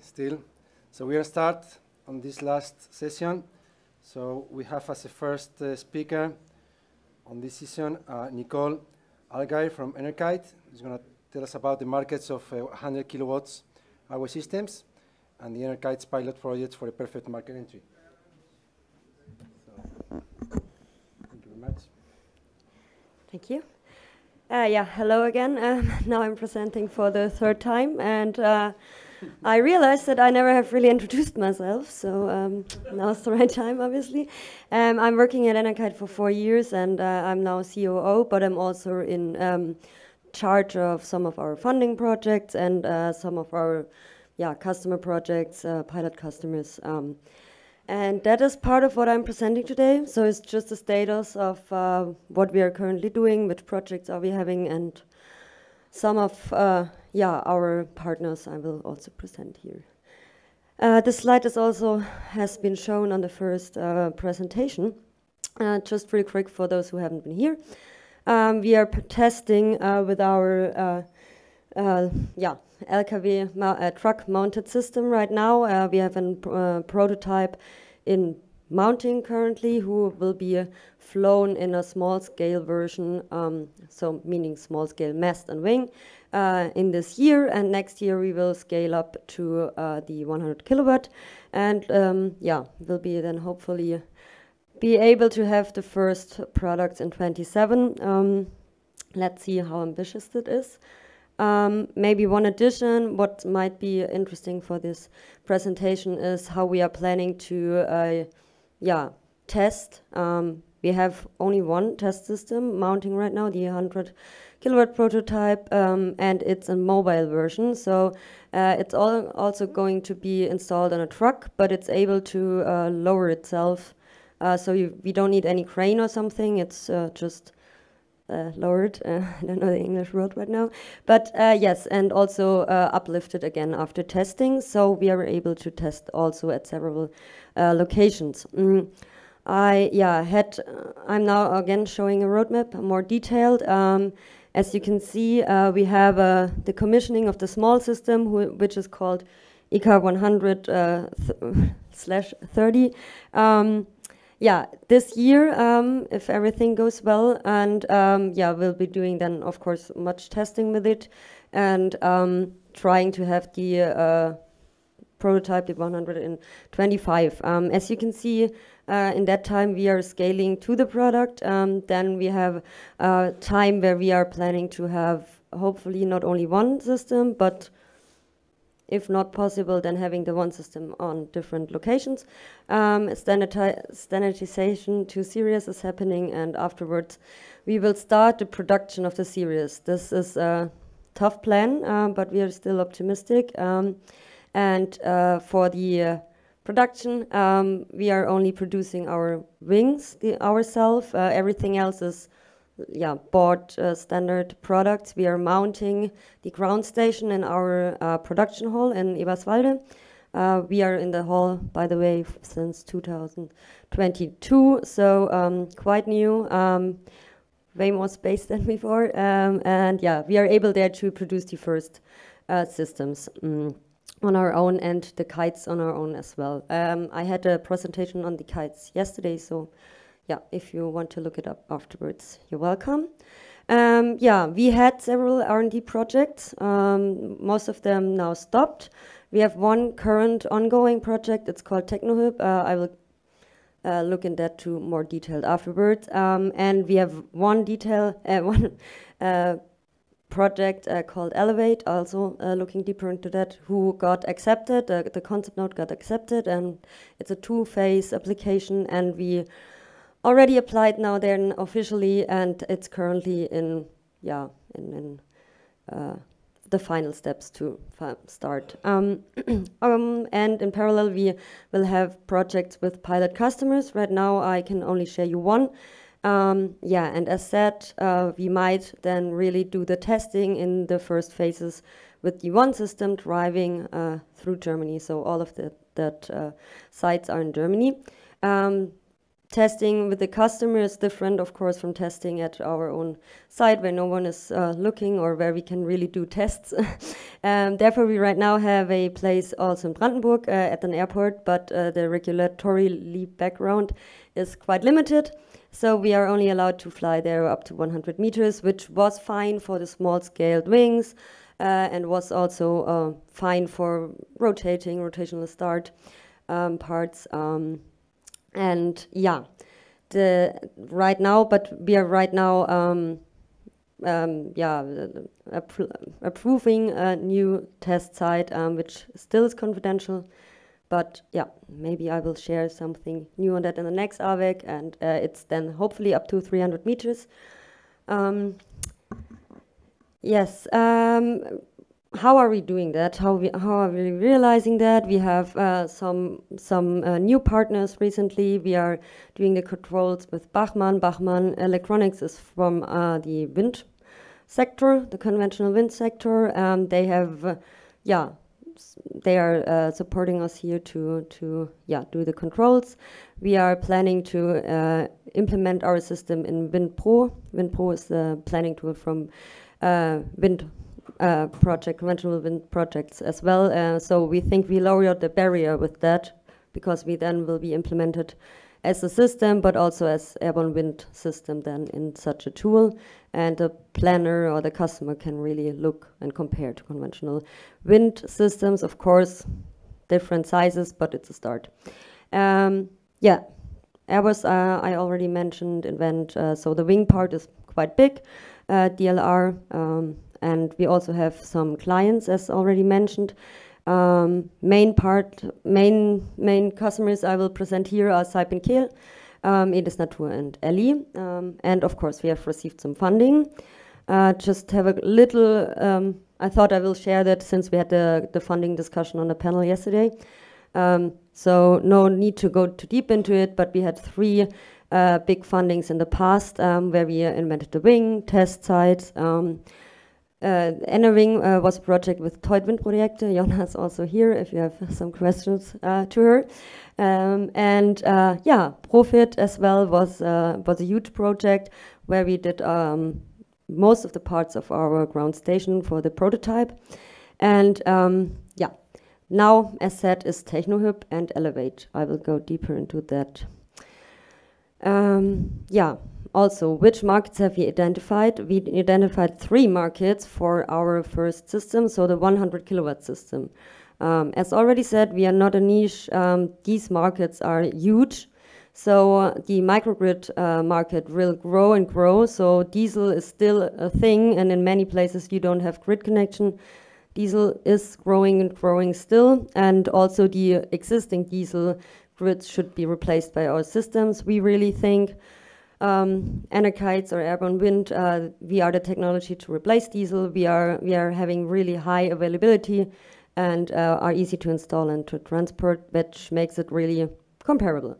Still. So we are start on this last session. So we have as a first speaker on this session Nicole Algair from EnerKíte's. She's going to tell us about the markets of 100 kilowatts AWE systems and the EnerKíte's pilot projects for a perfect market entry. So, thank you very much. Thank you. Hello again. Now I'm presenting for the third time, and I realized that I never have really introduced myself, so now's the right time, obviously. I'm working at EnerKíte's for 4 years, and I'm now COO, but I'm also in charge of some of our funding projects and some of our customer projects, pilot customers. And that is part of what I'm presenting today. So it's just the status of what we are currently doing, which projects are we having, and some of our partners I will also present here. This slide has been shown on the first presentation. Just really quick for those who haven't been here. We are testing with our LKW truck-mounted system right now. We have a prototype in mounting currently, who will be flown in a small-scale version, so meaning small-scale mast and wing, in this year. And next year we will scale up to the 100 kilowatt, and we'll be then hopefully be able to have the first products in 27. Let's see how ambitious it is. Maybe one addition, what might be interesting for this presentation is how we are planning to test. We have only one test system mounting right now, the 100 kilowatt prototype, and it's a mobile version. So it's also going to be installed on a truck, but it's able to lower itself. So we don't need any crane or something. It's just lowered. I don't know the English word right now, but yes, and also uplifted again after testing. So we are able to test also at several locations. I'm now again showing a roadmap, more detailed. As you can see, we have the commissioning of the small system, which is called EK100/30. This year, if everything goes well, and we'll be doing then, of course, much testing with it, and trying to have the prototype, the 125. As you can see, in that time we are scaling to the product. Then we have time where we are planning to have hopefully not only one system, but if not possible, then having the one system on different locations. Standardization to series is happening, and afterwards we will start the production of the series. This is a tough plan, but we are still optimistic. And for the production, we are only producing our wings ourselves. Everything else is bought standard products. We are mounting the ground station in our production hall in Eberswalde. We are in the hall, by the way, since 2022, so quite new, way more space than before. We are able there to produce the first systems on our own, and the kites on our own as well. I had a presentation on the kites yesterday, so if you want to look it up afterwards, you're welcome. We had several R&D projects. Most of them now stopped. We have one current ongoing project. It's called TechnoHub. I will look in that to more detailed afterwards. And we have one project called Elevate, also looking deeper into that, who got accepted. The concept note got accepted, and it's a 2-phase application, and we already applied now then officially, and it's currently in the final steps to start. And in parallel, we will have projects with pilot customers. Right now, I can only share you one. And as said, we might then really do the testing in the first phases with the one system driving through Germany. So all of that sites are in Germany. Testing with the customer is different, of course, from testing at our own site where no one is looking or where we can really do tests. Therefore, we right now have a place also in Brandenburg at an airport, but the regulatory background is quite limited. So we are only allowed to fly there up to 100 meters, which was fine for the small-scaled wings and was also fine for rotational start parts. And yeah, right now, but we are right now approving a new test site, which still is confidential. But yeah, maybe I will share something new on that in the next AWEC, and it's then hopefully up to 300 meters. Yes. How are we doing that? How are we realizing that? We have some new partners recently. We are doing the controls with Bachmann. Bachmann Electronics is from the wind sector, the conventional wind sector. They have, they are supporting us here to do the controls. We are planning to implement our system in WindPro. WindPro is the planning tool from wind conventional wind projects as well. So we think we lowered the barrier with that, because we then will be implemented as a system, but also as airborne wind system then in such a tool. And the planner or the customer can really look and compare to conventional wind systems. Of course, different sizes, but it's a start. Airbus, I already mentioned, invent. So the wing part is quite big, DLR, and we also have some clients, as already mentioned. Main customers I will present here are Saip and Kehl, EnerKíte's Natur and Elli. And of course, we have received some funding. Just have a little, I thought I will share that since we had the funding discussion on the panel yesterday. So no need to go too deep into it, but we had 3 big fundings in the past where we invented the wing, test sites. Enerwing was a project with Teut Windprojekte. Jonna is also here if you have some questions to her. Profit as well was a huge project where we did most of the parts of our ground station for the prototype. And now, as said, is TechnoHub and Elevate. I will go deeper into that. Also, which markets have we identified? We identified 3 markets for our first system, so the 100 kilowatt system. As already said, we are not a niche. These markets are huge. So the microgrid market will grow and grow. So diesel is still a thing, and in many places you don't have grid connection. Diesel is growing and growing still, and also the existing diesel grids should be replaced by our systems. We really think EnerKíte's or Airborne Wind, we are the technology to replace diesel. We are having really high availability and are easy to install and to transport, which makes it really comparable.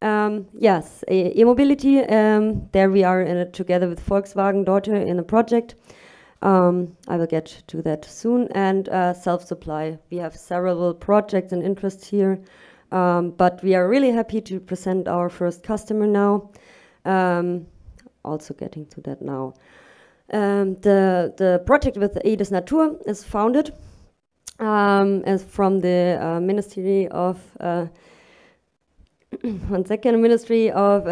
Yes, e-mobility, there we are together with Volkswagen daughter in a project. I will get to that soon. And self-supply, we have several projects and interests here, but we are really happy to present our first customer now. Also getting to that now. The project with EnerKíte's Natur is founded as from the Ministry of Ministry of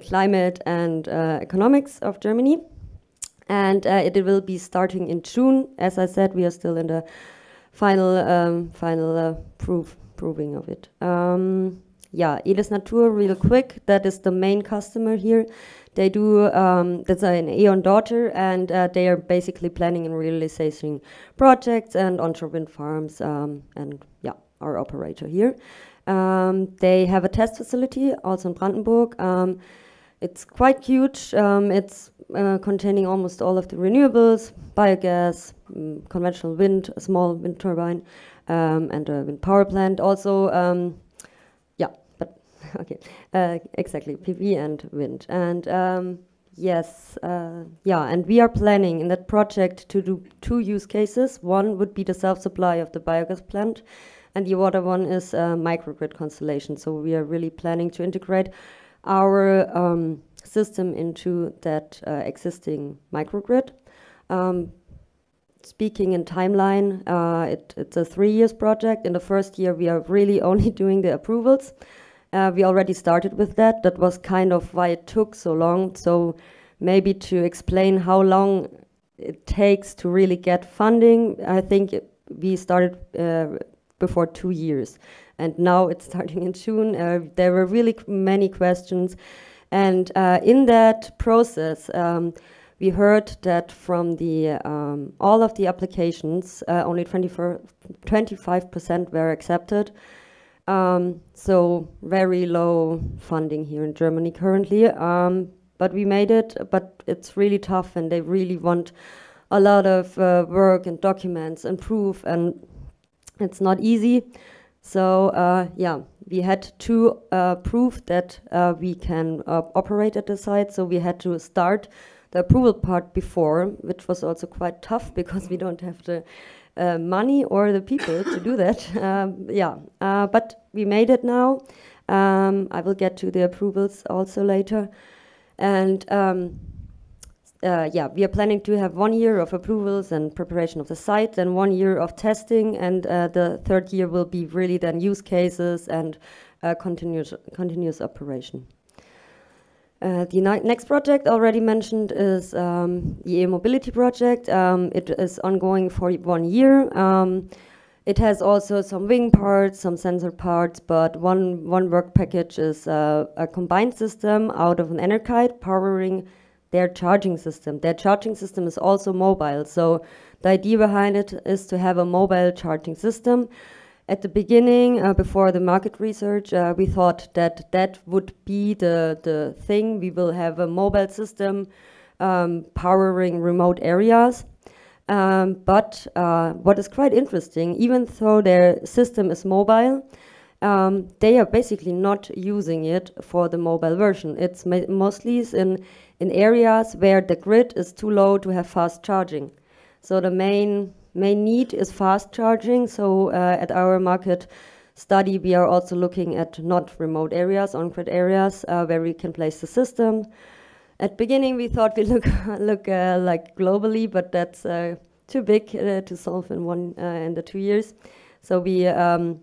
Climate and Economics of Germany, and it will be starting in June. As I said, we are still in the final proving of it. EnerKíte's Natur, real quick, that is the main customer here. They do, that's an E.ON daughter, and they are basically planning and realizing projects and onshore wind farms, and our operator here. They have a test facility also in Brandenburg. It's quite huge. It's containing almost all of the renewables, biogas, conventional wind, a small wind turbine, and a wind power plant. Also, exactly, PV and wind. And and we are planning in that project to do 2 use cases. One would be the self-supply of the biogas plant, and the other one is microgrid constellation. So we are really planning to integrate our system into that existing microgrid. Speaking in timeline, it's a 3 years project. In the first year, we are really only doing the approvals. We already started with that. That was kind of why it took so long. So maybe to explain how long it takes to really get funding, I think we started before 2 years. And now it's starting in June. There were really many questions. And in that process, we heard that from the all of the applications, only 25% were accepted. So very low funding here in Germany currently. But we made it, but it's really tough, and they really want a lot of work and documents and proof, and it's not easy. So yeah, we had to prove that we can operate at the site. So we had to start the approval part before, which was also quite tough because we don't have the money or the people to do that. Yeah, but we made it now. I will get to the approvals also later. And yeah, we are planning to have 1 year of approvals and preparation of the site, then 1 year of testing, and the third year will be really then use cases and continuous operation. The next project already mentioned is the e-mobility project. It is ongoing for 1 year. It has also some wing parts, some sensor parts, but one work package is a combined system out of an EnerKíte powering their charging system. Their charging system is also mobile, so the idea behind it is to have a mobile charging system. At the beginning, before the market research, we thought that that would be the thing. We will have a mobile system powering remote areas. But what is quite interesting, even though their system is mobile, they are basically not using it for the mobile version. It's mostly in areas where the grid is too low to have fast charging. So the main need is fast charging. So at our market study, we are also looking at not remote areas, on-grid areas, where we can place the system. At beginning, we thought we look like globally, but that's too big to solve in the 2 years. So we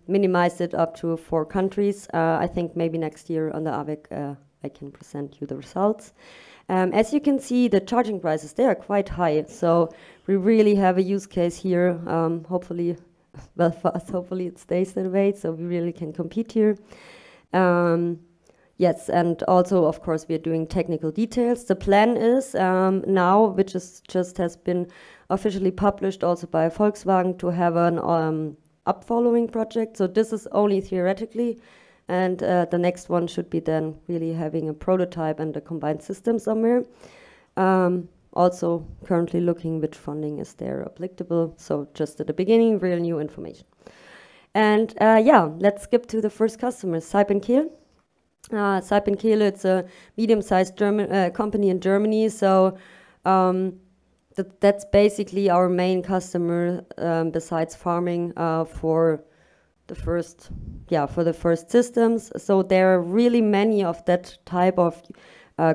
minimized it up to 4 countries. I think maybe next year on the AWEC, I can present you the results. As you can see, the charging prices, they are quite high. So we really have a use case here. Hopefully, well, for us, hopefully it stays that way. So we really can compete here. Yes, and also, of course, we are doing technical details. The plan is now, which is just has been officially published also by Volkswagen, to have an up-following project. So this is only theoretically. And the next one should be then really having a prototype and a combined system somewhere. Also currently looking which funding is there applicable. So just at the beginning, real new information. And yeah, let's skip to the first customer, Seipen-Kehl. Seipen-Kehl, it's a medium-sized company in Germany. So that's basically our main customer besides farming for the first systems. So there are really many of that type of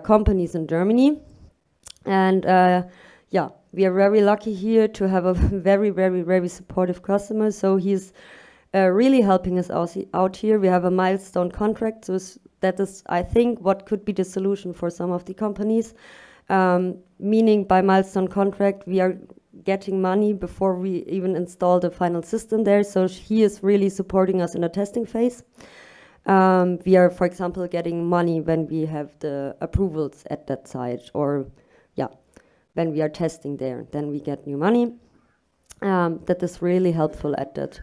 companies in Germany. And yeah, we are very lucky here to have a very, very, very supportive customer. So he's really helping us out here. We have a milestone contract. So that is, I think, what could be the solution for some of the companies. Meaning by milestone contract, we are getting money before we even install the final system there. So he is really supporting us in the testing phase. We are, for example, getting money when we have the approvals at that site, or yeah, when we are testing there, then we get new money. That is really helpful at that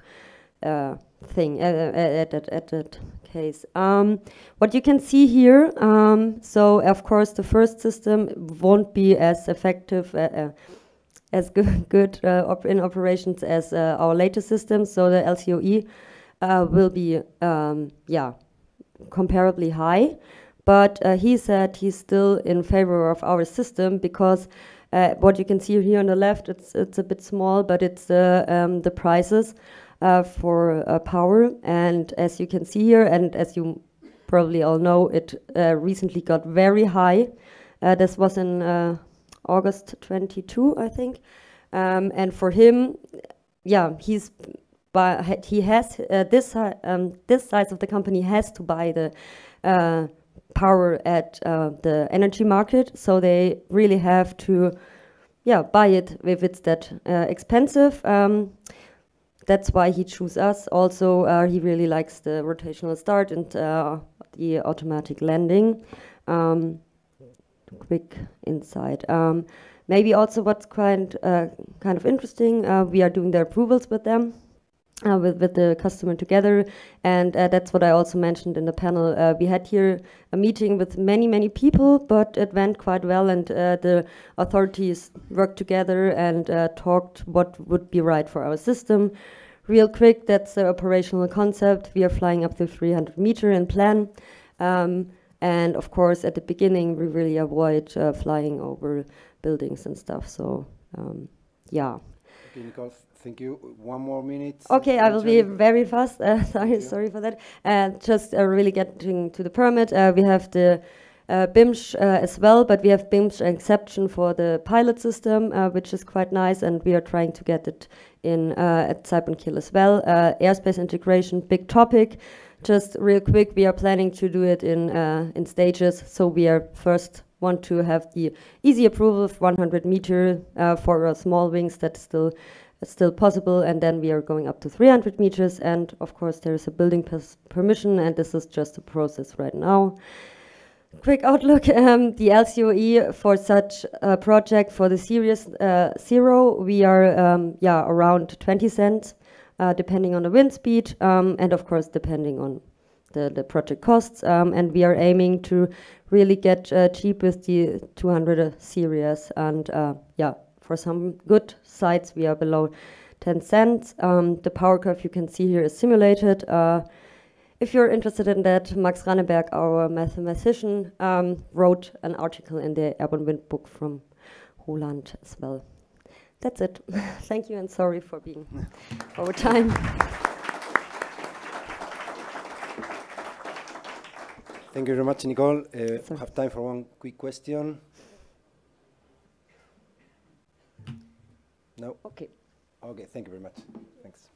thing, at that case. What you can see here, so of course the first system won't be as effective as good in operations as our latest system. So the LCOE will be, yeah, comparably high. But he said he's still in favor of our system because what you can see here on the left, it's a bit small, but it's the prices for power. And as you can see here, and as you probably all know, it recently got very high. This was in August 22, I think. And for him, yeah, he has this size of the company has to buy the power at the energy market, so they really have to, yeah, buy it if it's that expensive. That's why he chose us. Also, he really likes the rotational start and the automatic landing. Quick insight. Maybe also what's kind of interesting, we are doing the approvals with them, with the customer together, and that's what I also mentioned in the panel. We had here a meeting with many people, but it went quite well, and the authorities worked together and talked what would be right for our system. Real quick, that's the operational concept. We are flying up to 300 meter in plan. And of course, at the beginning, we really avoid flying over buildings and stuff. So, yeah. Okay, Nicole, thank you. 1 more minute. Okay, I will be very fast. Sorry for that. Just really getting to the permit. We have the BIMSH as well, but we have BIMSH exception for the pilot system, which is quite nice, and we are trying to get it in at Cyberkill as well. Airspace integration, big topic. Just real quick, we are planning to do it in stages. So we are first want to have the easy approval of 100 meter for small wings. That's still possible, and then we are going up to 300 meters. And of course, there is a building permission, and this is just a process right now. Quick outlook: the LCOE for such a project for the Series 0, we are around 20 cents. Depending on the wind speed, and of course depending on the project costs, and we are aiming to really get cheap with the 200 series, and for some good sites we are below 10 cents. The power curve you can see here is simulated. If you're interested in that, Max Ranneberg, our mathematician, wrote an article in the Airborne Wind book from Holland as well. That's it. Thank you, and sorry for being over time. Thank you very much, Nicole. We have time for one quick question. No? Okay. Okay, thank you very much. Thanks.